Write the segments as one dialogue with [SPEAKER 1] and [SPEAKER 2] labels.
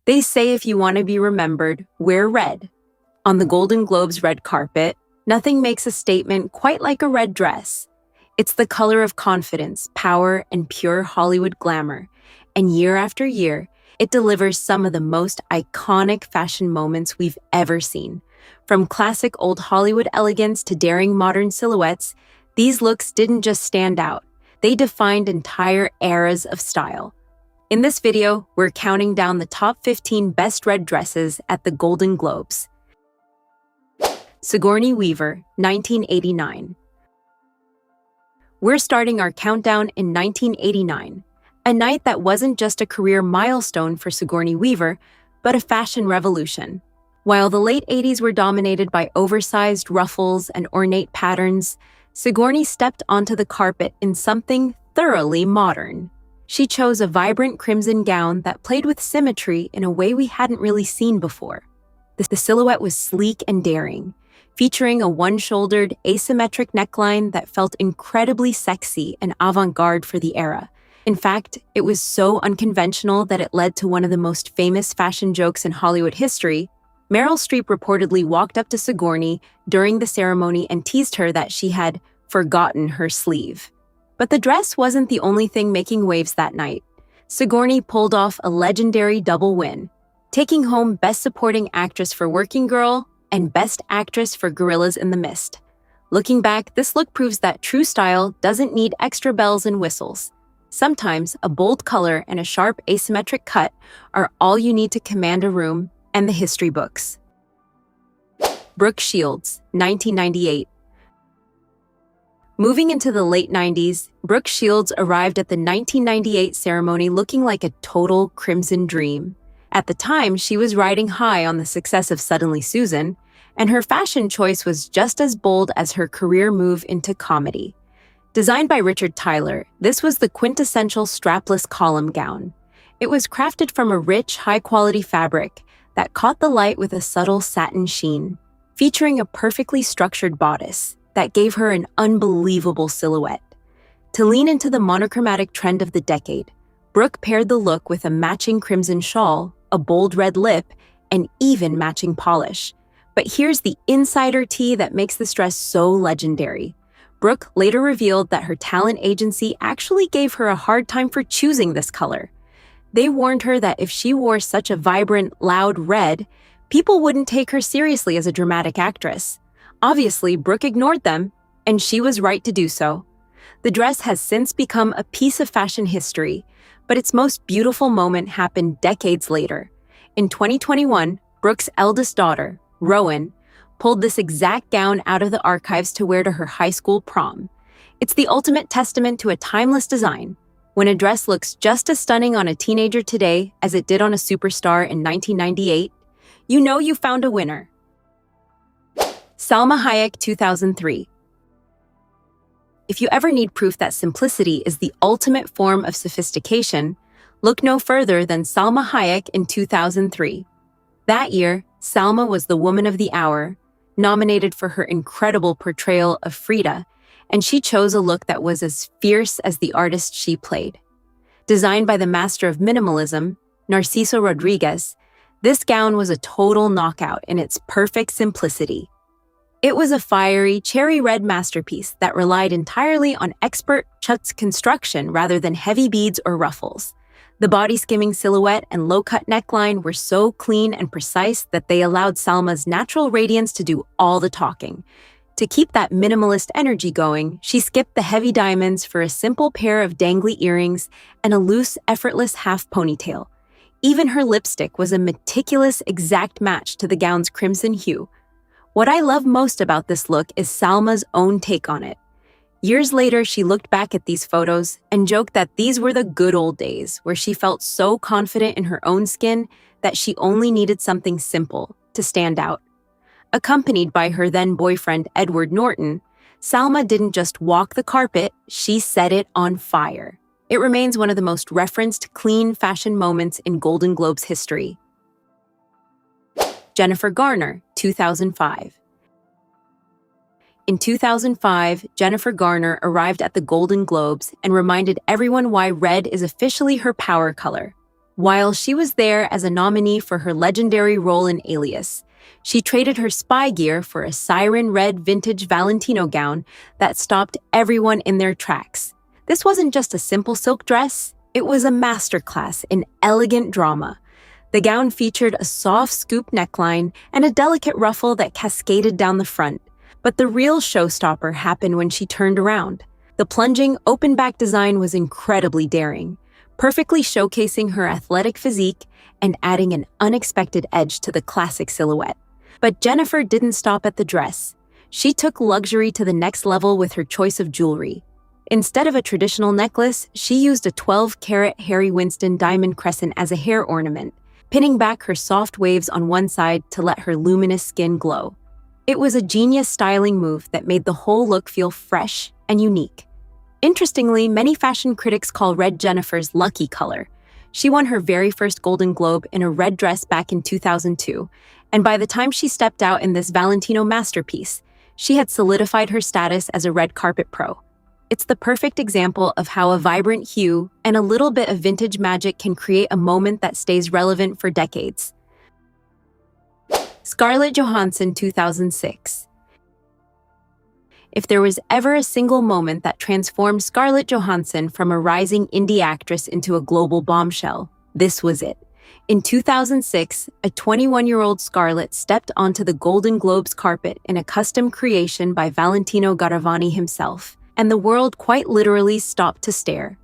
[SPEAKER 1] They say if you want to be remembered, wear red. On the Golden Globes red carpet, nothing makes a statement quite like a red dress. It's the color of confidence, power, and pure Hollywood glamour. And year after year, it delivers some of the most iconic fashion moments we've ever seen. From classic old Hollywood elegance to daring modern silhouettes, these looks didn't just stand out. They defined entire eras of style. In this video, we're counting down the top 15 best red dresses at the Golden Globes. Sigourney Weaver, 1989. We're starting our countdown in 1989, a night that wasn't just a career milestone for Sigourney Weaver, but a fashion revolution. While the late 80s were dominated by oversized ruffles and ornate patterns, Sigourney stepped onto the carpet in something thoroughly modern. She chose a vibrant crimson gown that played with symmetry in a way we hadn't really seen before. The silhouette was sleek and daring, featuring a one-shouldered, asymmetric neckline that felt incredibly sexy and avant-garde for the era. In fact, it was so unconventional that it led to one of the most famous fashion jokes in Hollywood history. Meryl Streep reportedly walked up to Sigourney during the ceremony and teased her that she had forgotten her sleeve. But the dress wasn't the only thing making waves that night. Sigourney pulled off a legendary double win, taking home Best Supporting Actress for Working Girl and Best Actress for Gorillas in the Mist. Looking back, this look proves that true style doesn't need extra bells and whistles. Sometimes a bold color and a sharp asymmetric cut are all you need to command a room and the history books. Brooke Shields, 1998. Moving into the late 90s, Brooke Shields arrived at the 1998 ceremony looking like a total crimson dream. At the time, she was riding high on the success of Suddenly Susan, and her fashion choice was just as bold as her career move into comedy. Designed by Richard Tyler, this was the quintessential strapless column gown. It was crafted from a rich, high-quality fabric that caught the light with a subtle satin sheen, featuring a perfectly structured bodice that gave her an unbelievable silhouette. To lean into the monochromatic trend of the decade, Brooke paired the look with a matching crimson shawl, a bold red lip, and even matching polish. But here's the insider tea that makes this dress so legendary. Brooke later revealed that her talent agency actually gave her a hard time for choosing this color. They warned her that if she wore such a vibrant, loud red, people wouldn't take her seriously as a dramatic actress. Obviously, Brooke ignored them, and she was right to do so. The dress has since become a piece of fashion history, but its most beautiful moment happened decades later. In 2021, Brooke's eldest daughter, Rowan, pulled this exact gown out of the archives to wear to her high school prom. It's the ultimate testament to a timeless design. When a dress looks just as stunning on a teenager today as it did on a superstar in 1998, you know you found a winner. Salma Hayek, 2003. If you ever need proof that simplicity is the ultimate form of sophistication, look no further than Salma Hayek in 2003. That year, Salma was the Woman of the Hour, nominated for her incredible portrayal of Frida, and she chose a look that was as fierce as the artist she played. Designed by the master of minimalism, Narciso Rodriguez, this gown was a total knockout in its perfect simplicity. It was a fiery, cherry red masterpiece that relied entirely on expert chutz construction rather than heavy beads or ruffles. The body-skimming silhouette and low-cut neckline were so clean and precise that they allowed Salma's natural radiance to do all the talking. To keep that minimalist energy going, she skipped the heavy diamonds for a simple pair of dangly earrings and a loose, effortless half ponytail. Even her lipstick was a meticulous, exact match to the gown's crimson hue. What I love most about this look is Salma's own take on it. Years later, she looked back at these photos and joked that these were the good old days where she felt so confident in her own skin that she only needed something simple to stand out. Accompanied by her then-boyfriend Edward Norton, Salma didn't just walk the carpet, she set it on fire. It remains one of the most referenced clean fashion moments in Golden Globes history. Jennifer Garner, 2005. In 2005, Jennifer Garner arrived at the Golden Globes and reminded everyone why red is officially her power color. While she was there as a nominee for her legendary role in Alias, she traded her spy gear for a siren red vintage Valentino gown that stopped everyone in their tracks. This wasn't just a simple silk dress, it was a masterclass in elegant drama. The gown featured a soft scoop neckline and a delicate ruffle that cascaded down the front. But the real showstopper happened when she turned around. The plunging, open-back design was incredibly daring, perfectly showcasing her athletic physique and adding an unexpected edge to the classic silhouette. But Jennifer didn't stop at the dress. She took luxury to the next level with her choice of jewelry. Instead of a traditional necklace, she used a 12-carat Harry Winston diamond crescent as a hair ornament, pinning back her soft waves on one side to let her luminous skin glow. It was a genius styling move that made the whole look feel fresh and unique. Interestingly, many fashion critics call red Jennifer's lucky color. She won her very first Golden Globe in a red dress back in 2002, and by the time she stepped out in this Valentino masterpiece, she had solidified her status as a red carpet pro. It's the perfect example of how a vibrant hue and a little bit of vintage magic can create a moment that stays relevant for decades. Scarlett Johansson 2006. If there was ever a single moment that transformed Scarlett Johansson from a rising indie actress into a global bombshell, this was it. In 2006, a 21-year-old Scarlett stepped onto the Golden Globes carpet in a custom creation by Valentino Garavani himself, and the world quite literally stopped to stare.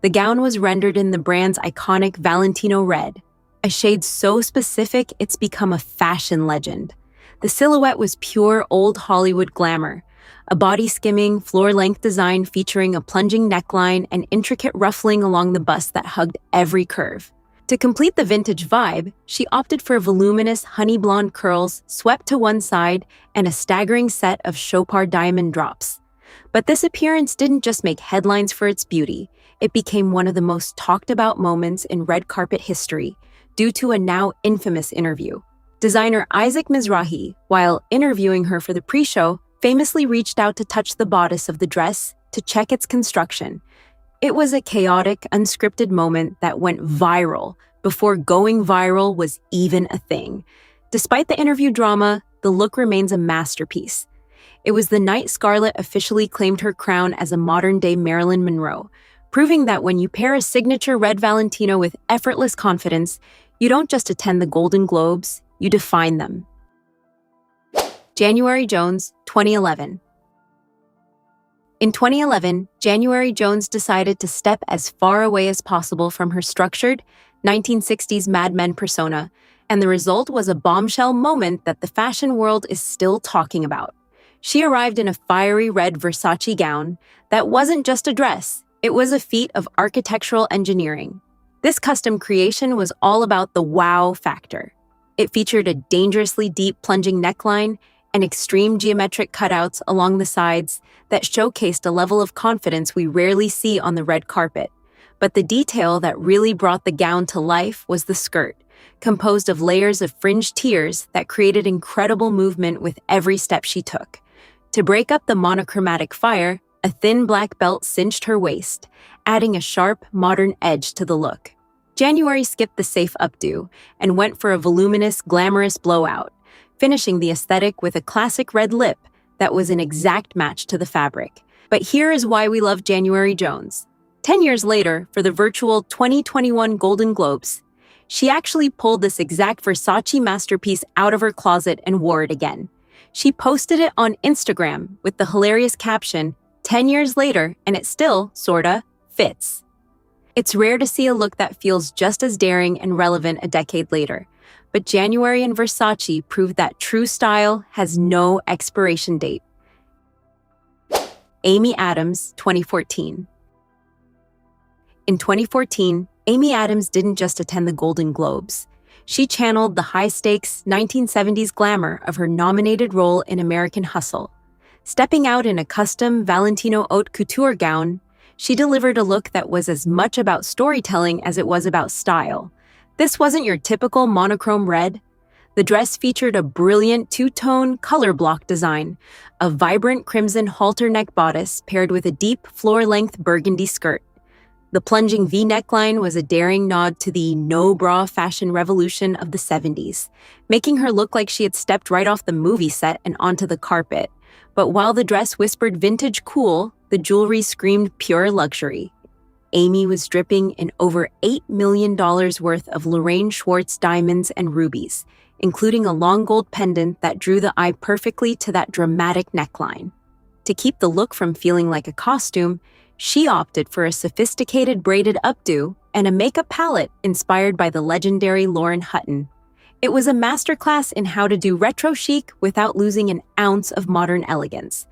[SPEAKER 1] The gown was rendered in the brand's iconic Valentino red, a shade so specific it's become a fashion legend. The silhouette was pure old Hollywood glamour, a body-skimming, floor-length design featuring a plunging neckline and intricate ruffling along the bust that hugged every curve. To complete the vintage vibe, she opted for voluminous honey blonde curls swept to one side and a staggering set of chopard diamond drops. But this appearance didn't just make headlines for its beauty, it became one of the most talked about moments in red carpet history, due to a now infamous interview. Designer Isaac Mizrahi, while interviewing her for the pre-show, famously reached out to touch the bodice of the dress to check its construction. It was a chaotic, unscripted moment that went viral before going viral was even a thing. Despite the interview drama, the look remains a masterpiece. It was the night Scarlett officially claimed her crown as a modern-day Marilyn Monroe, proving that when you pair a signature red Valentino with effortless confidence, you don't just attend the Golden Globes, you define them. January Jones, 2011. In 2011, January Jones decided to step as far away as possible from her structured, 1960s Mad Men persona, and the result was a bombshell moment that the fashion world is still talking about. She arrived in a fiery red Versace gown that wasn't just a dress, it was a feat of architectural engineering. This custom creation was all about the wow factor. It featured a dangerously deep plunging neckline and extreme geometric cutouts along the sides that showcased a level of confidence we rarely see on the red carpet. But the detail that really brought the gown to life was the skirt, composed of layers of fringed tiers that created incredible movement with every step she took. To break up the monochromatic fire, a thin black belt cinched her waist, adding a sharp, modern edge to the look. January skipped the safe updo and went for a voluminous, glamorous blowout, finishing the aesthetic with a classic red lip that was an exact match to the fabric. But here is why we love January Jones. 10 years later, for the virtual 2021 Golden Globes, she actually pulled this exact Versace masterpiece out of her closet and wore it again. She posted it on Instagram with the hilarious caption, 10 years later, and it still, sorta, fits. It's rare to see a look that feels just as daring and relevant a decade later, but January and Versace proved that true style has no expiration date. Amy Adams, 2014. In 2014, Amy Adams didn't just attend the Golden Globes. She channeled the high-stakes 1970s glamour of her nominated role in American Hustle. Stepping out in a custom Valentino Haute Couture gown, she delivered a look that was as much about storytelling as it was about style. This wasn't your typical monochrome red. The dress featured a brilliant two-tone color block design, a vibrant crimson halter neck bodice paired with a deep floor-length burgundy skirt. The plunging V neckline was a daring nod to the no-bra fashion revolution of the 70s, making her look like she had stepped right off the movie set and onto the carpet. But while the dress whispered vintage cool, the jewelry screamed pure luxury. Amy was dripping in over $8 million worth of Lorraine Schwartz diamonds and rubies, including a long gold pendant that drew the eye perfectly to that dramatic neckline. To keep the look from feeling like a costume, she opted for a sophisticated braided updo and a makeup palette inspired by the legendary Lauren Hutton. It was a masterclass in how to do retro chic without losing an ounce of modern elegance.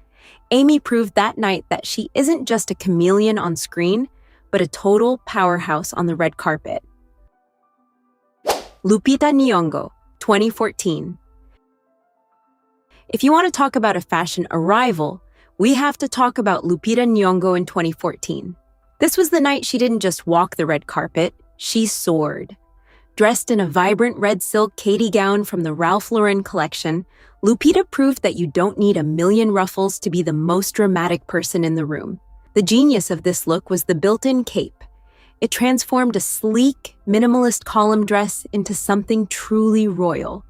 [SPEAKER 1] Amy proved that night that she isn't just a chameleon on screen, but a total powerhouse on the red carpet. Lupita Nyong'o, 2014. If you want to talk about a fashion arrival, we have to talk about Lupita Nyong'o in 2014. This was the night she didn't just walk the red carpet, she soared. Dressed in a vibrant red silk Katie gown from the Ralph Lauren collection, Lupita proved that you don't need a million ruffles to be the most dramatic person in the room. The genius of this look was the built-in cape. It transformed a sleek, minimalist column dress into something truly royal.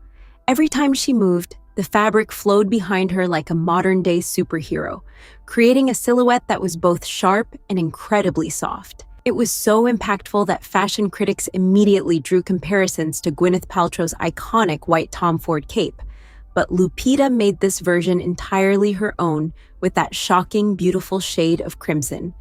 [SPEAKER 1] Every time she moved, the fabric flowed behind her like a modern-day superhero, creating a silhouette that was both sharp and incredibly soft. It was so impactful that fashion critics immediately drew comparisons to Gwyneth Paltrow's iconic white Tom Ford cape. But Lupita made this version entirely her own with that shocking, beautiful shade of crimson.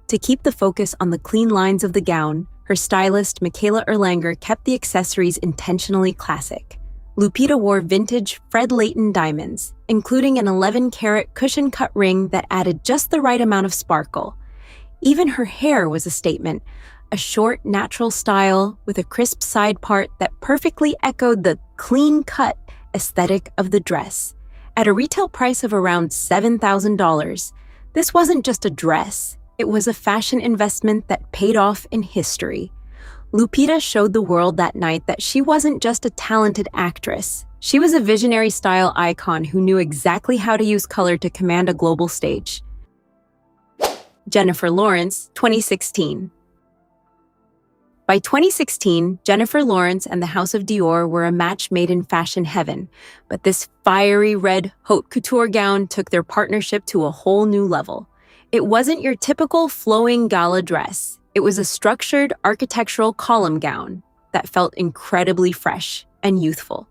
[SPEAKER 1] To keep the focus on the clean lines of the gown, her stylist, Michaela Erlanger, kept the accessories intentionally classic. Lupita wore vintage Fred Leighton diamonds, including an 11-carat cushion-cut ring that added just the right amount of sparkle. Even her hair was a statement, a short, natural style with a crisp side part that perfectly echoed the clean-cut aesthetic of the dress. At a retail price of around $7,000, this wasn't just a dress, it was a fashion investment that paid off in history. Lupita showed the world that night that she wasn't just a talented actress. She was a visionary style icon who knew exactly how to use color to command a global stage. Jennifer Lawrence, 2016. By 2016, Jennifer Lawrence and the House of Dior were a match made in fashion heaven, but this fiery red Haute Couture gown took their partnership to a whole new level. It wasn't your typical flowing gala dress. It was a structured architectural column gown that felt incredibly fresh and youthful.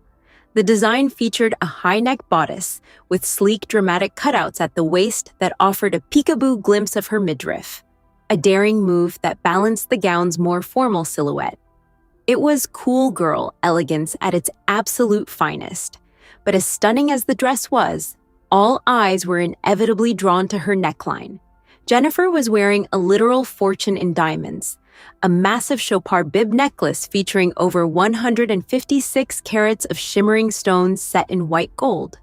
[SPEAKER 1] The design featured a high-neck bodice with sleek, dramatic cutouts at the waist that offered a peekaboo glimpse of her midriff, a daring move that balanced the gown's more formal silhouette. It was cool girl elegance at its absolute finest, but as stunning as the dress was, all eyes were inevitably drawn to her neckline. Jennifer was wearing a literal fortune in diamonds, a massive chopard bib necklace featuring over 156 carats of shimmering stones set in white gold.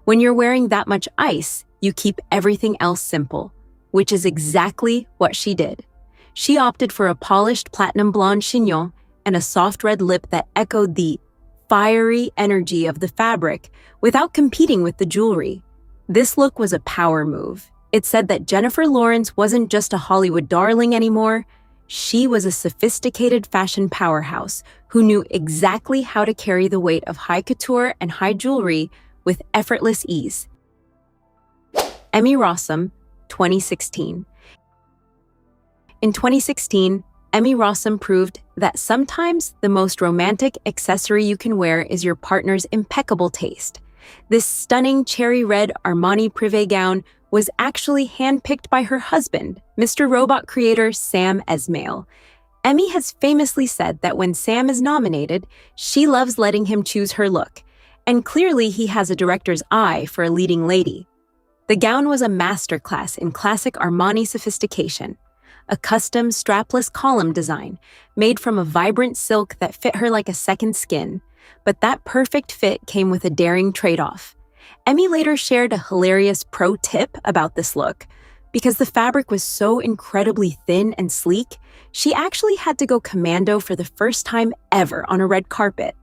[SPEAKER 1] When you're wearing that much ice, you keep everything else simple, which is exactly what she did. She opted for a polished platinum blonde chignon and a soft red lip that echoed the fiery energy of the fabric without competing with the jewelry. This look was a power move. It said that Jennifer Lawrence wasn't just a Hollywood darling anymore. She was a sophisticated fashion powerhouse who knew exactly how to carry the weight of high couture and high jewelry with effortless ease. Emmy Rossum, 2016. In 2016, Emmy Rossum proved that sometimes the most romantic accessory you can wear is your partner's impeccable taste. This stunning cherry red Armani Privé gown was actually handpicked by her husband, Mr. Robot creator Sam Esmail. Emmy has famously said that when Sam is nominated, she loves letting him choose her look, and clearly he has a director's eye for a leading lady. The gown was a masterclass in classic Armani sophistication, a custom strapless column design made from a vibrant silk that fit her like a second skin, but that perfect fit came with a daring trade-off. Emmy later shared a hilarious pro tip about this look. Because the fabric was so incredibly thin and sleek, she actually had to go commando for the first time ever on a red carpet.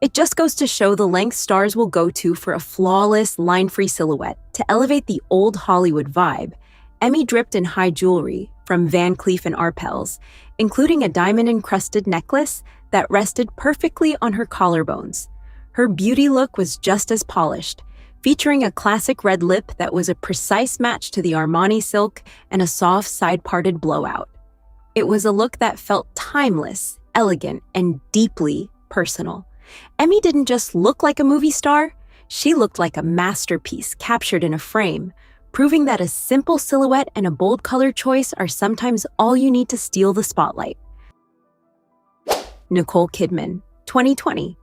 [SPEAKER 1] It just goes to show the length stars will go to for a flawless, line-free silhouette. To elevate the old Hollywood vibe, Emmy dripped in high jewelry, from Van Cleef and Arpels, including a diamond-encrusted necklace that rested perfectly on her collarbones. Her beauty look was just as polished, featuring a classic red lip that was a precise match to the Armani silk and a soft side-parted blowout. It was a look that felt timeless, elegant, and deeply personal. Emmy didn't just look like a movie star, she looked like a masterpiece captured in a frame, proving that a simple silhouette and a bold color choice are sometimes all you need to steal the spotlight. Nicole Kidman, 2020.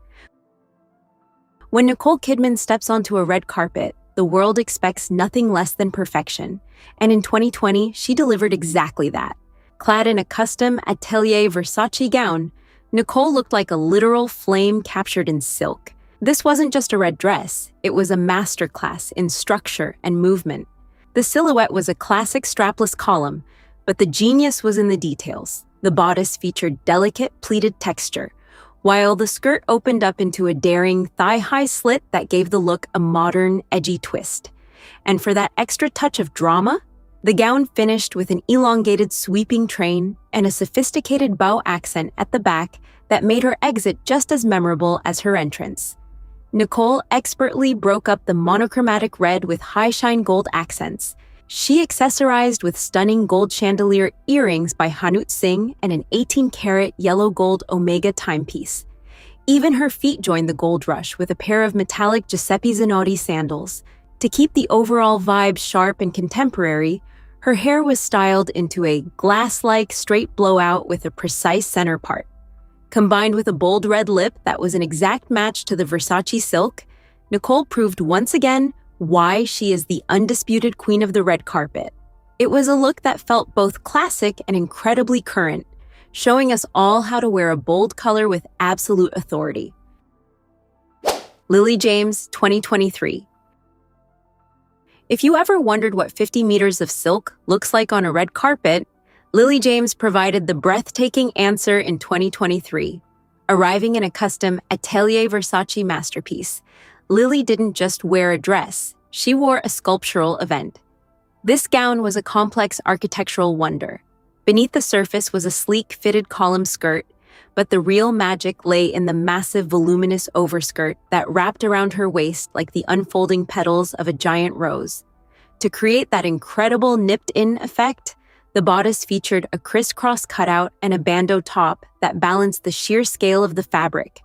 [SPEAKER 1] When Nicole Kidman steps onto a red carpet, the world expects nothing less than perfection, and in 2020, she delivered exactly that. Clad in a custom Atelier Versace gown, Nicole looked like a literal flame captured in silk. This wasn't just a red dress, it was a masterclass in structure and movement. The silhouette was a classic strapless column, but the genius was in the details. The bodice featured delicate pleated texture, while the skirt opened up into a daring thigh-high slit that gave the look a modern, edgy twist. And for that extra touch of drama, the gown finished with an elongated sweeping train and a sophisticated bow accent at the back that made her exit just as memorable as her entrance. Nicole expertly broke up the monochromatic red with high-shine gold accents. She accessorized with stunning gold chandelier earrings by Hanut Singh and an 18-karat yellow-gold Omega timepiece. Even her feet joined the gold rush with a pair of metallic Giuseppe Zanotti sandals. To keep the overall vibe sharp and contemporary, her hair was styled into a glass-like straight blowout with a precise center part. Combined with a bold red lip that was an exact match to the Versace silk, Nicole proved once again why she is the undisputed queen of the red carpet. It was a look that felt both classic and incredibly current, showing us all how to wear a bold color with absolute authority. Lily James, 2023. If you ever wondered what 50 meters of silk looks like on a red carpet, Lily James provided the breathtaking answer in 2023. Arriving in a custom Atelier Versace masterpiece, Lily didn't just wear a dress, she wore a sculptural event. This gown was a complex architectural wonder. Beneath the surface was a sleek fitted column skirt, but the real magic lay in the massive voluminous overskirt that wrapped around her waist like the unfolding petals of a giant rose. To create that incredible nipped-in effect, the bodice featured a crisscross cutout and a bandeau top that balanced the sheer scale of the fabric.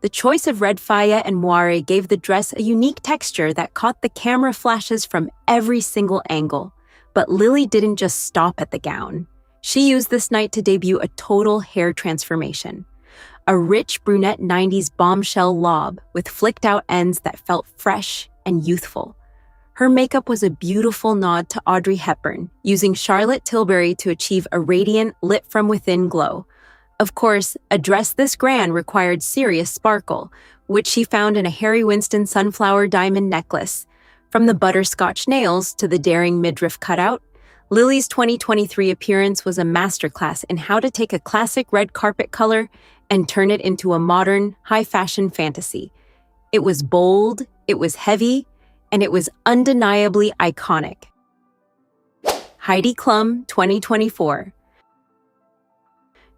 [SPEAKER 1] The choice of red faille and moire gave the dress a unique texture that caught the camera flashes from every single angle. But Lily didn't just stop at the gown. She used this night to debut a total hair transformation. A rich brunette 90s bombshell lob with flicked out ends that felt fresh and youthful. Her makeup was a beautiful nod to Audrey Hepburn, using Charlotte Tilbury to achieve a radiant, lit-from-within glow. Of course, a dress this grand required serious sparkle, which she found in a Harry Winston sunflower diamond necklace. From the butterscotch nails to the daring midriff cutout, Lily's 2023 appearance was a masterclass in how to take a classic red carpet color and turn it into a modern, high-fashion fantasy. It was bold, it was heavy, and it was undeniably iconic. Heidi Klum, 2024.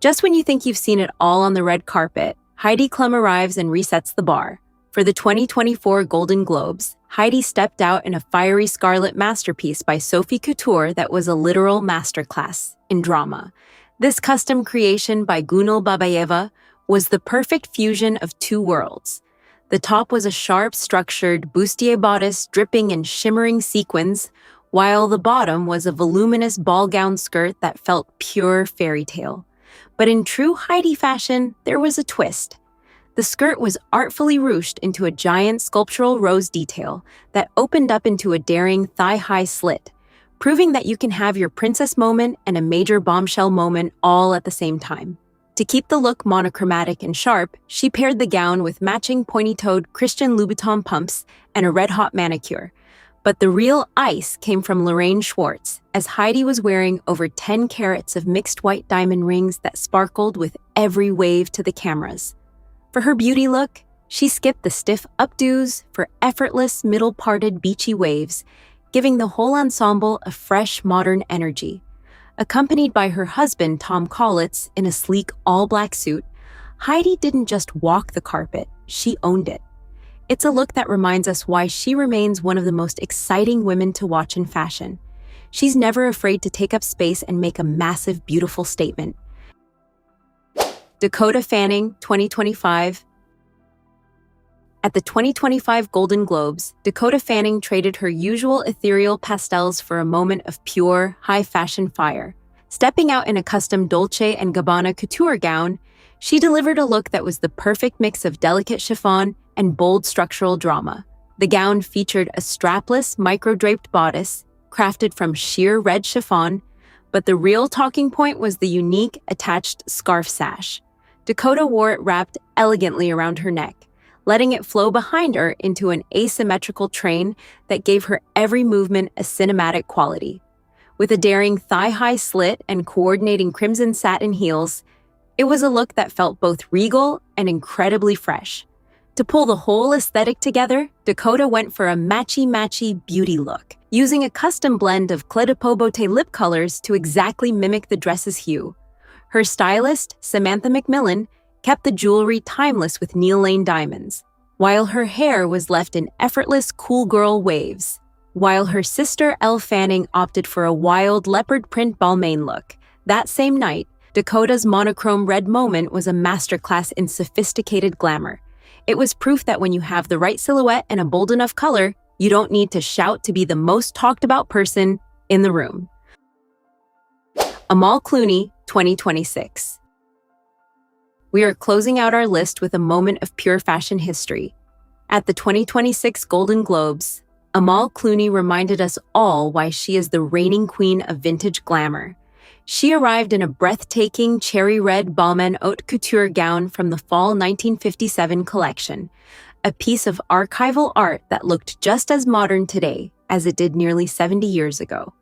[SPEAKER 1] Just when you think you've seen it all on the red carpet, Heidi Klum arrives and resets the bar. For the 2024 Golden Globes, Heidi stepped out in a fiery scarlet masterpiece by Sophie Couture that was a literal masterclass in drama. This custom creation by Gunal Babayeva was the perfect fusion of two worlds. The top was a sharp, structured bustier bodice dripping in shimmering sequins, while the bottom was a voluminous ball gown skirt that felt pure fairy tale. But in true Heidi fashion, there was a twist. The skirt was artfully ruched into a giant sculptural rose detail that opened up into a daring thigh-high slit, proving that you can have your princess moment and a major bombshell moment all at the same time. To keep the look monochromatic and sharp, she paired the gown with matching pointy-toed Christian Louboutin pumps and a red-hot manicure. But the real ice came from Lorraine Schwartz, as Heidi was wearing over 10 carats of mixed white diamond rings that sparkled with every wave to the cameras. For her beauty look, she skipped the stiff updos for effortless, middle-parted beachy waves, giving the whole ensemble a fresh, modern energy. Accompanied by her husband, Tom Collitz, in a sleek all-black suit, Heidi didn't just walk the carpet, she owned it. It's a look that reminds us why she remains one of the most exciting women to watch in fashion. She's never afraid to take up space and make a massive, beautiful statement. Dakota Fanning, 2025. At the 2025 Golden Globes, Dakota Fanning traded her usual ethereal pastels for a moment of pure, high-fashion fire. Stepping out in a custom Dolce & Gabbana couture gown, she delivered a look that was the perfect mix of delicate chiffon and bold structural drama. The gown featured a strapless, micro-draped bodice, crafted from sheer red chiffon, but the real talking point was the unique, attached scarf sash. Dakota wore it wrapped elegantly around her neck, letting it flow behind her into an asymmetrical train that gave her every movement a cinematic quality. With a daring thigh-high slit and coordinating crimson satin heels, it was a look that felt both regal and incredibly fresh. To pull the whole aesthetic together, Dakota went for a matchy-matchy beauty look, using a custom blend of Clé de Peau Beauté lip colors to exactly mimic the dress's hue. Her stylist, Samantha McMillan, kept the jewelry timeless with Neil Lane diamonds, while her hair was left in effortless cool girl waves. While her sister Elle Fanning opted for a wild leopard print Balmain look. That same night, Dakota's monochrome red moment was a masterclass in sophisticated glamour. It was proof that when you have the right silhouette and a bold enough color, you don't need to shout to be the most talked about person in the room. Amal Clooney, 2026. We are closing out our list with a moment of pure fashion history. At the 2026 Golden Globes, Amal Clooney reminded us all why she is the reigning queen of vintage glamour. She arrived in a breathtaking cherry red Balmain Haute Couture gown from the fall 1957 collection, a piece of archival art that looked just as modern today as it did nearly 70 years ago.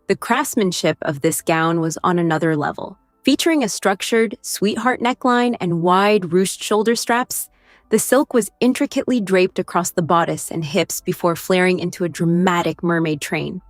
[SPEAKER 1] The craftsmanship of this gown was on another level. Featuring a structured, sweetheart neckline and wide, ruched shoulder straps, the silk was intricately draped across the bodice and hips before flaring into a dramatic mermaid train.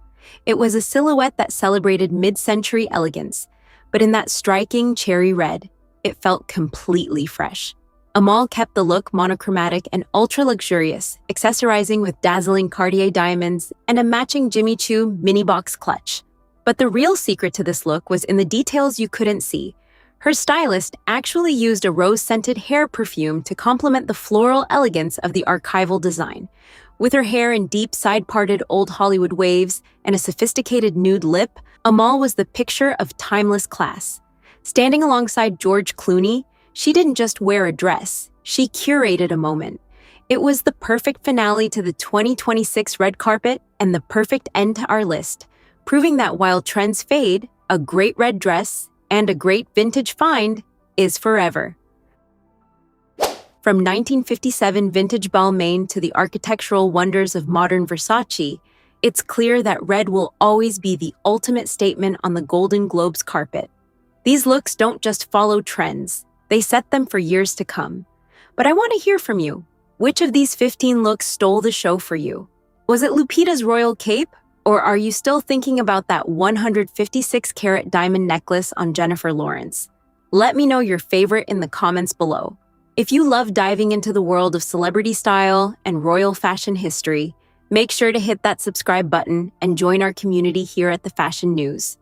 [SPEAKER 1] It was a silhouette that celebrated mid-century elegance, but in that striking cherry red, it felt completely fresh. Amal kept the look monochromatic and ultra-luxurious, accessorizing with dazzling Cartier diamonds and a matching Jimmy Choo mini box clutch. But the real secret to this look was in the details you couldn't see. Her stylist actually used a rose-scented hair perfume to complement the floral elegance of the archival design. With her hair in deep side-parted old Hollywood waves and a sophisticated nude lip, Amal was the picture of timeless class. Standing alongside George Clooney, she didn't just wear a dress, she curated a moment. It was the perfect finale to the 2026 red carpet and the perfect end to our list, proving that while trends fade, a great red dress and a great vintage find is forever. From 1957 vintage Balmain to the architectural wonders of modern Versace, it's clear that red will always be the ultimate statement on the Golden Globes carpet. These looks don't just follow trends, they set them for years to come. But I want to hear from you. Which of these 15 looks stole the show for you? Was it Lupita's royal cape? Or are you still thinking about that 156-carat diamond necklace on Jennifer Lawrence? Let me know your favorite in the comments below. If you love diving into the world of celebrity style and royal fashion history, make sure to hit that subscribe button and join our community here at the Fashion News.